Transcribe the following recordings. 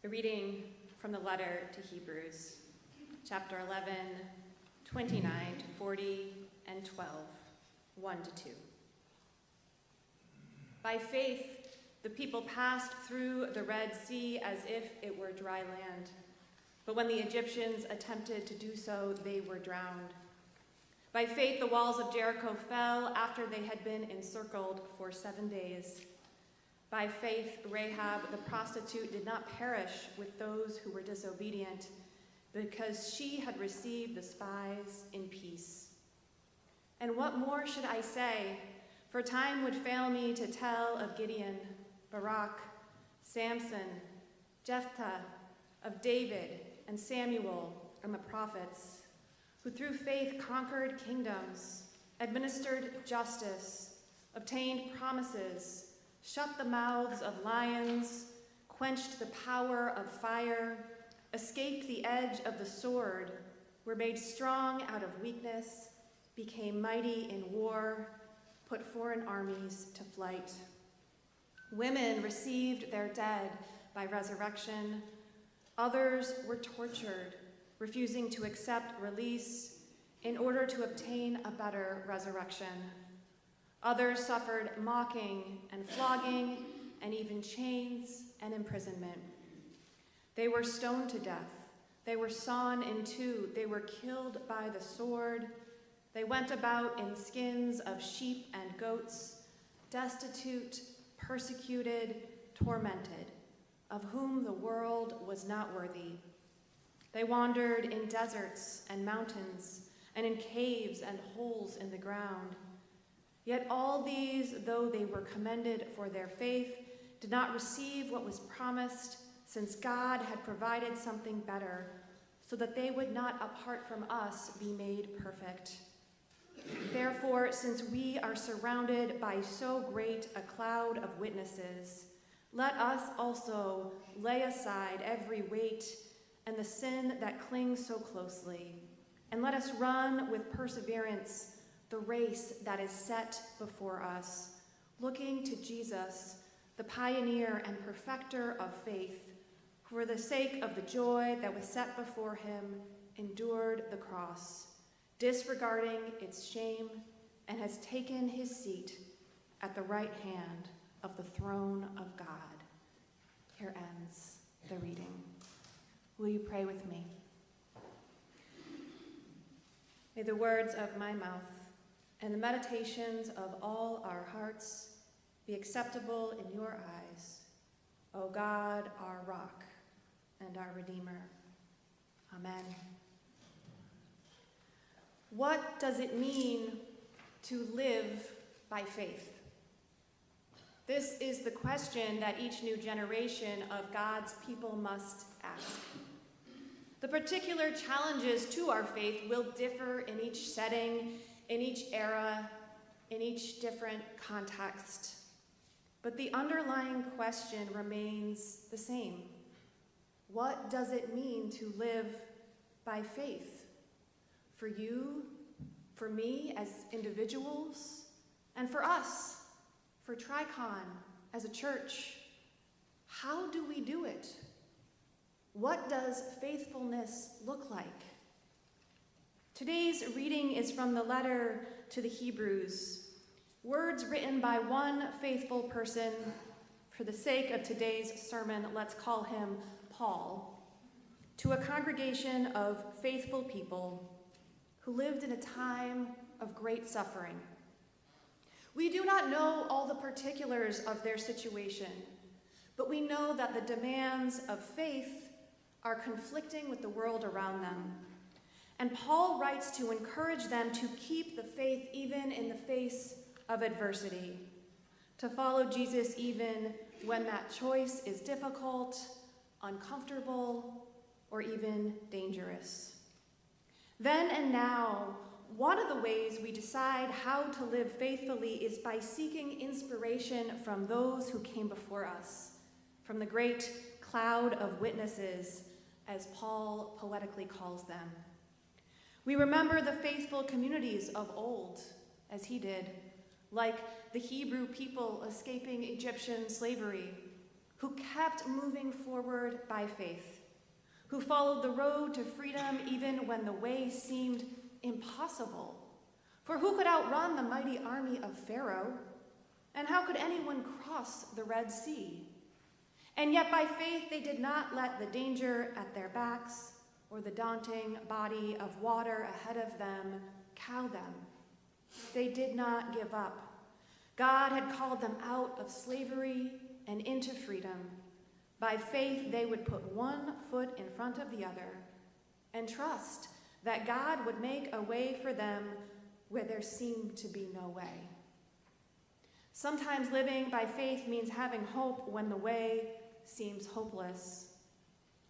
A reading from the letter to Hebrews, chapter 11, 29 to 40, and 12, 1 to 2. By faith, the people passed through the Red Sea as if it were dry land. But when the Egyptians attempted to do so, they were drowned. By faith, the walls of Jericho fell after they had been encircled for 7 days. By faith, Rahab the prostitute did not perish with those who were disobedient, because she had received the spies in peace. And what more should I say? For time would fail me to tell of Gideon, Barak, Samson, Jephthah, of David and Samuel and the prophets, who through faith conquered kingdoms, administered justice, obtained promises, shut the mouths of lions, quenched the power of fire, escaped the edge of the sword, were made strong out of weakness, became mighty in war, put foreign armies to flight. Women received their dead by resurrection. Others were tortured, refusing to accept release in order to obtain a better resurrection. Others suffered mocking and flogging and even chains and imprisonment. They were stoned to death. They were sawn in two. They were killed by the sword. They went about in skins of sheep and goats, destitute, persecuted, tormented, of whom the world was not worthy. They wandered in deserts and mountains, and in caves and holes in the ground. Yet all these, though they were commended for their faith, did not receive what was promised, since God had provided something better, so that they would not, apart from us, be made perfect. Therefore, since we are surrounded by so great a cloud of witnesses, let us also lay aside every weight and the sin that clings so closely, and let us run with perseverance the race that is set before us, looking to Jesus, the pioneer and perfecter of faith, who for the sake of the joy that was set before him endured the cross, disregarding its shame, and has taken his seat at the right hand of the throne of God. Here ends the reading. Will you pray with me? May the words of my mouth and the meditations of all our hearts be acceptable in your eyes, O God, our rock and our Redeemer. Amen. What does it mean to live by faith? This is the question that each new generation of God's people must ask. The particular challenges to our faith will differ in each setting, in each era, in each different context. But the underlying question remains the same. What does it mean to live by faith? For you, for me as individuals, and for us, for Tricon as a church. How do we do it? What does faithfulness look like? Today's reading is from the letter to the Hebrews, words written by one faithful person. For the sake of today's sermon, let's call him Paul, to a congregation of faithful people who lived in a time of great suffering. We do not know all the particulars of their situation, but we know that the demands of faith are conflicting with the world around them. And Paul writes to encourage them to keep the faith even in the face of adversity, to follow Jesus even when that choice is difficult, uncomfortable, or even dangerous. Then and now, one of the ways we decide how to live faithfully is by seeking inspiration from those who came before us, from the great cloud of witnesses, as Paul poetically calls them. We remember the faithful communities of old, as he did, like the Hebrew people escaping Egyptian slavery, who kept moving forward by faith, who followed the road to freedom even when the way seemed impossible. For who could outrun the mighty army of Pharaoh? And how could anyone cross the Red Sea? And yet by faith they did not let the danger at their backs or the daunting body of water ahead of them cow them. They did not give up. God had called them out of slavery and into freedom. By faith, they would put one foot in front of the other and trust that God would make a way for them where there seemed to be no way. Sometimes living by faith means having hope when the way seems hopeless.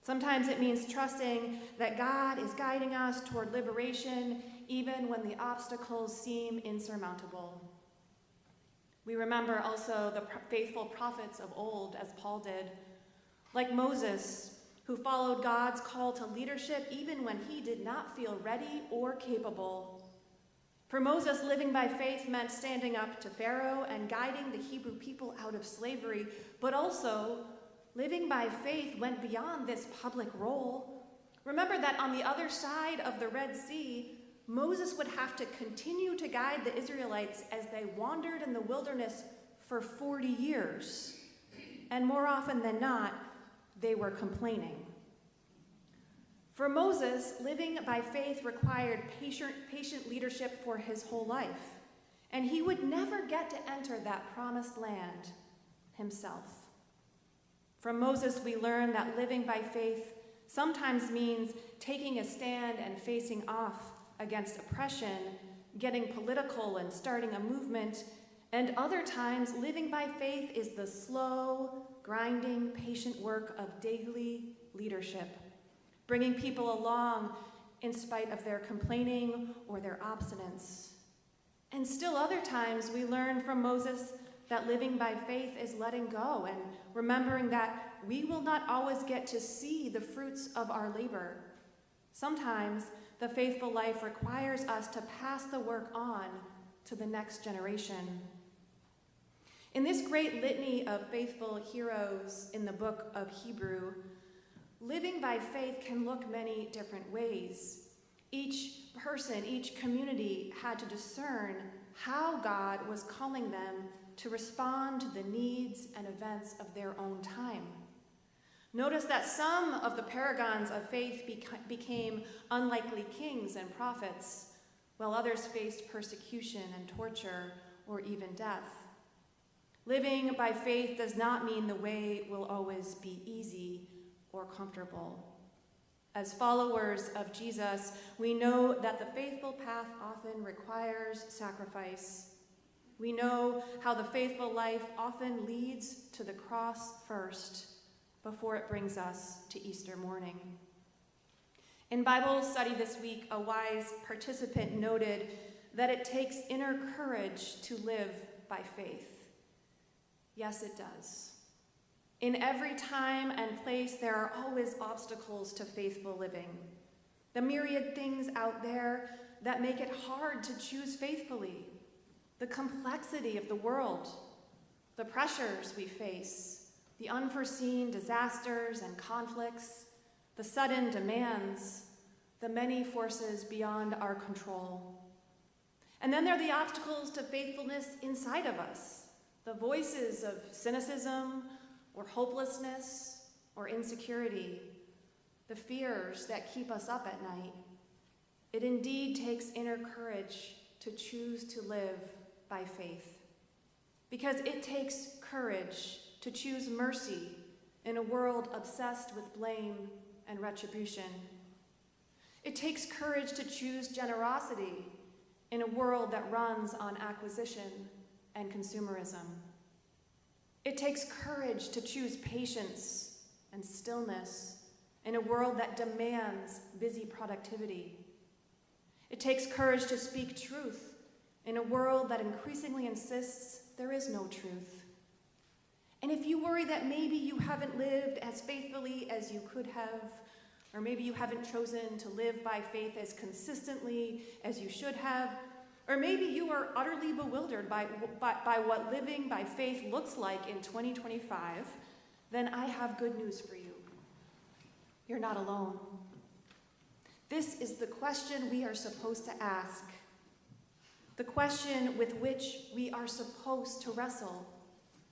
Sometimes it means trusting that God is guiding us toward liberation even when the obstacles seem insurmountable. We remember also the faithful prophets of old, as Paul did, like Moses, who followed God's call to leadership even when he did not feel ready or capable. For Moses, living by faith meant standing up to Pharaoh and guiding the Hebrew people out of slavery, but also living by faith went beyond this public role. Remember that on the other side of the Red Sea, Moses would have to continue to guide the Israelites as they wandered in the wilderness for 40 years. And more often than not, they were complaining. For Moses, living by faith required patient leadership for his whole life, and he would never get to enter that promised land himself. From Moses, we learn that living by faith sometimes means taking a stand and facing off against oppression, getting political and starting a movement, and other times living by faith is the slow, grinding, patient work of daily leadership, bringing people along in spite of their complaining or their obstinance. And still other times we learn from Moses that living by faith is letting go and remembering that we will not always get to see the fruits of our labor. Sometimes the faithful life requires us to pass the work on to the next generation. In this great litany of faithful heroes in the book of Hebrew, living by faith can look many different ways. Each person, each community had to discern how God was calling them to respond to the needs and events of their own time. Notice that some of the paragons of faith became unlikely kings and prophets, while others faced persecution and torture or even death. Living by faith does not mean the way will always be easy or comfortable. As followers of Jesus, we know that the faithful path often requires sacrifice. We know how the faithful life often leads to the cross first, before it brings us to Easter morning. In Bible study this week, a wise participant noted that it takes inner courage to live by faith. Yes, it does. In every time and place, there are always obstacles to faithful living. The myriad things out there that make it hard to choose faithfully. The complexity of the world, the pressures we face, the unforeseen disasters and conflicts, the sudden demands, the many forces beyond our control. And then there are the obstacles to faithfulness inside of us, the voices of cynicism or hopelessness or insecurity, the fears that keep us up at night. It indeed takes inner courage to choose to live by faith, because it takes courage to choose mercy in a world obsessed with blame and retribution. It takes courage to choose generosity in a world that runs on acquisition and consumerism. It takes courage to choose patience and stillness in a world that demands busy productivity. It takes courage to speak truth in a world that increasingly insists there is no truth. And if you worry that maybe you haven't lived as faithfully as you could have, or maybe you haven't chosen to live by faith as consistently as you should have, or maybe you are utterly bewildered by what living by faith looks like in 2025, then I have good news for you. You're not alone. This is the question we are supposed to ask, the question with which we are supposed to wrestle.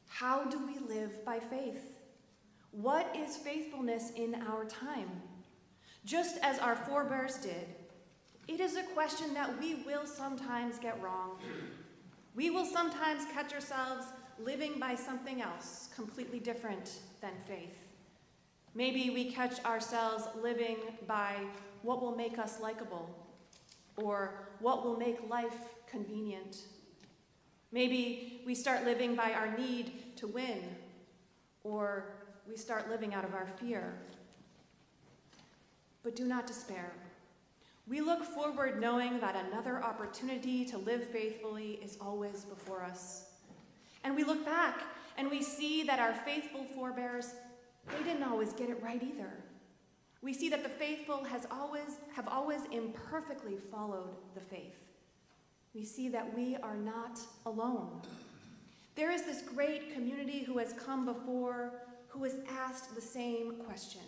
How do we live by faith? What is faithfulness in our time? Just as our forebears did, it is a question that we will sometimes get wrong. We will sometimes catch ourselves living by something else completely different than faith. Maybe we catch ourselves living by what will make us likable, or what will make life convenient. Maybe we start living by our need to win, or we start living out of our fear. But do not despair. We look forward knowing that another opportunity to live faithfully is always before us. And we look back and we see that our faithful forebears, they didn't always get it right either. We see that the faithful have always imperfectly followed the faith. We see that we are not alone. There is this great community who has come before, who has asked the same question,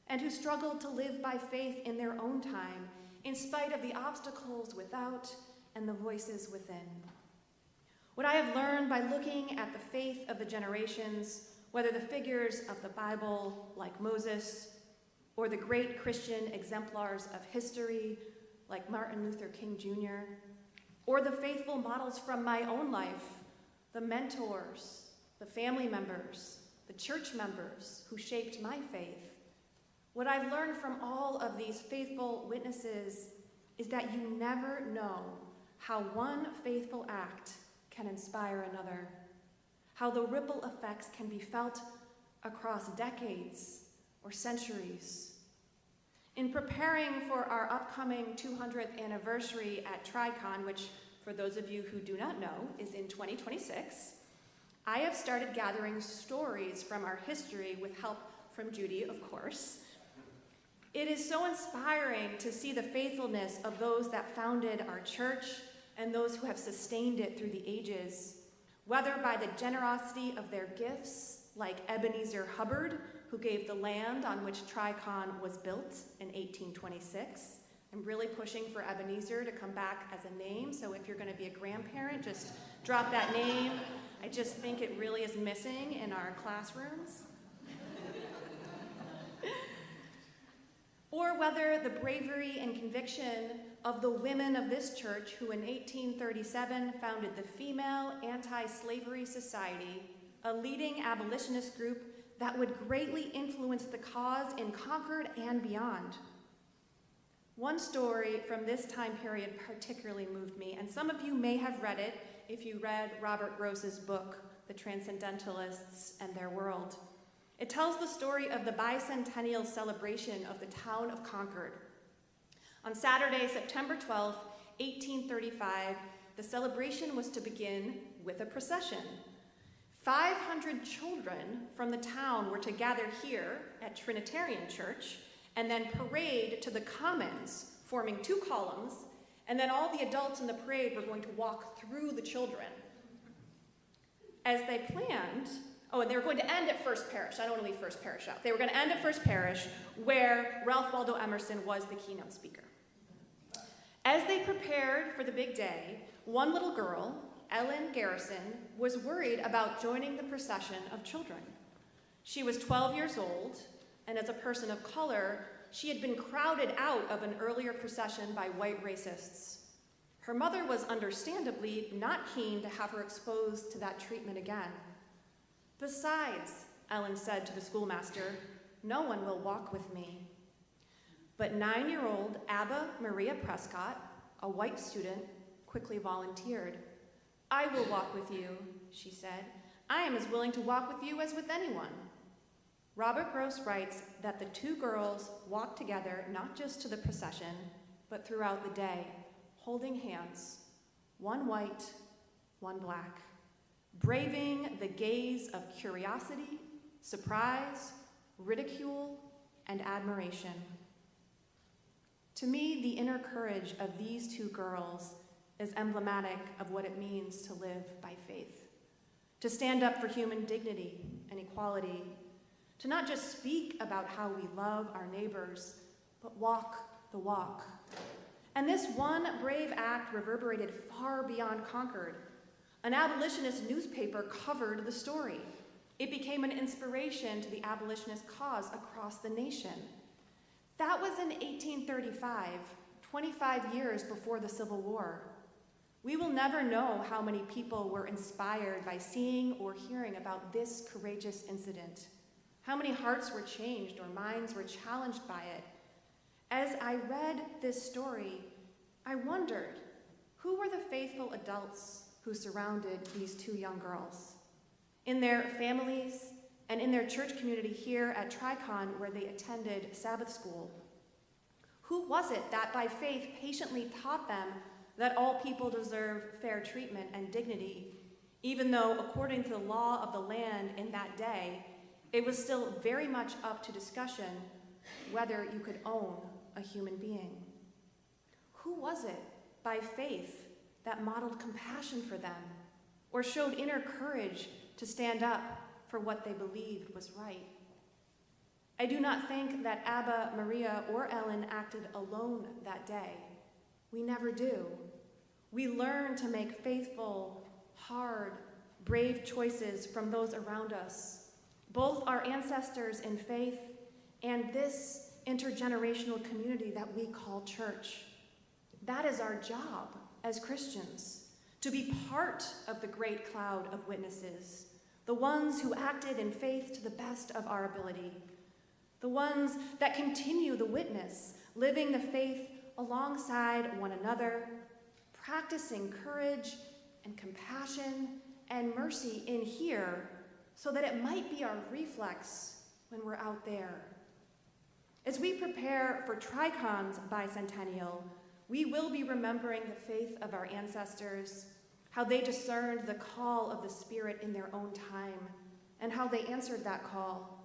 and who struggled to live by faith in their own time, in spite of the obstacles without and the voices within. What I have learned by looking at the faith of the generations, whether the figures of the Bible, like Moses, or the great Christian exemplars of history, like Martin Luther King Jr., or the faithful models from my own life, the mentors, the family members, the church members who shaped my faith. What I've learned from all of these faithful witnesses is that you never know how one faithful act can inspire another, how the ripple effects can be felt across decades or centuries. In preparing for our upcoming 200th anniversary at TriCon, which for those of you who do not know is in 2026, I have started gathering stories from our history with help from Judy, of course. It is so inspiring to see the faithfulness of those that founded our church and those who have sustained it through the ages, whether by the generosity of their gifts, like Ebenezer Hubbard, who gave the land on which TriCon was built in 1826. I'm really pushing for Ebenezer to come back as a name, so if you're going to be a grandparent, just drop that name. I just think it really is missing in our classrooms. Or whether the bravery and conviction of the women of this church who in 1837 founded the Female Anti-Slavery Society, a leading abolitionist group that would greatly influence the cause in Concord and beyond. One story from this time period particularly moved me, and some of you may have read it if you read Robert Gross's book, The Transcendentalists and Their World. It tells the story of the bicentennial celebration of the town of Concord. On Saturday, September 12th, 1835, the celebration was to begin with a procession. 500 children from the town were to gather here at Trinitarian Church and then parade to the Commons, forming two columns, and then all the adults in the parade were going to walk through the children. As they planned, and they were going to end at First Parish. I don't want to leave First Parish out. They were going to end at First Parish, where Ralph Waldo Emerson was the keynote speaker. As they prepared for the big day, one little girl, Ellen Garrison, was worried about joining the procession of children. She was 12 years old, and as a person of color, she had been crowded out of an earlier procession by white racists. Her mother was understandably not keen to have her exposed to that treatment again. Besides, Ellen said to the schoolmaster, no one will walk with me. But 9-year-old Abba Maria Prescott, a white student, quickly volunteered. I will walk with you, she said. I am as willing to walk with you as with anyone. Robert Gross writes that the two girls walked together not just to the procession, but throughout the day, holding hands, one white, one black, braving the gaze of curiosity, surprise, ridicule, and admiration. To me, the inner courage of these two girls is emblematic of what it means to live by faith. to stand up for human dignity and equality, to not just speak about how we love our neighbors, but walk the walk. And this one brave act reverberated far beyond Concord. An abolitionist newspaper covered the story. It became an inspiration to the abolitionist cause across the nation. That was in 1835, 25 years before the Civil War. We will never know how many people were inspired by seeing or hearing about this courageous incident, how many hearts were changed or minds were challenged by it. As I read this story, I wondered, who were the faithful adults who surrounded these two young girls? In their families and in their church community here at Tricon, where they attended Sabbath school. Who was it that by faith patiently taught them that all people deserve fair treatment and dignity, even though according to the law of the land in that day, it was still very much up to discussion whether you could own a human being? Who was it by faith that modeled compassion for them or showed inner courage to stand up for what they believed was right? I do not think that Abba, Maria, or Ellen acted alone that day. We never do. We learn to make faithful, hard, brave choices from those around us, both our ancestors in faith and this intergenerational community that we call church. That is our job as Christians, to be part of the great cloud of witnesses, the ones who acted in faith to the best of our ability, the ones that continue the witness, living the faith alongside one another, practicing courage and compassion and mercy in here so that it might be our reflex when we're out there. As we prepare for Tricon's bicentennial, we will be remembering the faith of our ancestors, how they discerned the call of the Spirit in their own time, and how they answered that call.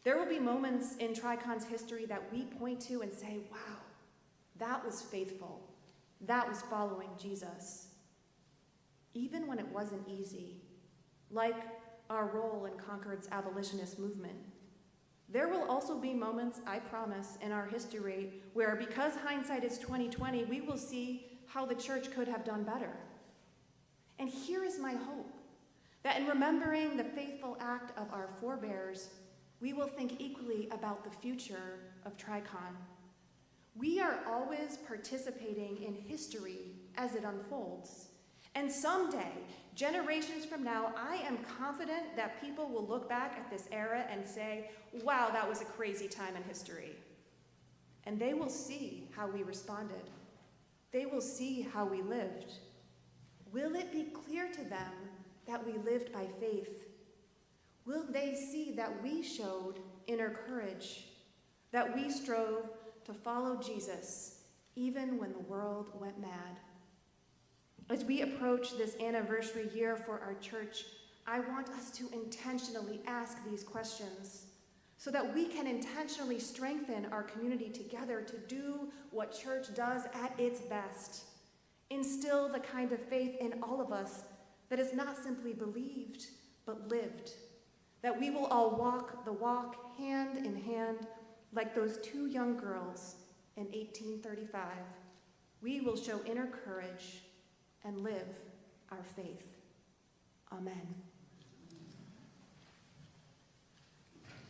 There will be moments in Tricon's history that we point to and say, wow, that was faithful. That was following Jesus. Even when it wasn't easy, like our role in Concord's abolitionist movement. There will also be moments, I promise, in our history where, because hindsight is 20/20, we will see how the church could have done better. And here is my hope, that in remembering the faithful act of our forebears, we will think equally about the future of Tricon. We are always participating in history as it unfolds. And someday, generations from now, I am confident that people will look back at this era and say, wow, that was a crazy time in history. And they will see how we responded. They will see how we lived. Will it be clear to them that we lived by faith? Will they see that we showed inner courage, that we strove to follow Jesus even when the world went mad? As we approach this anniversary year for our church, I want us to intentionally ask these questions so that we can intentionally strengthen our community together to do what church does at its best. Instill the kind of faith in all of us that is not simply believed, but lived. That we will all walk the walk hand in hand like those two young girls in 1835. We will show inner courage and live our faith. Amen.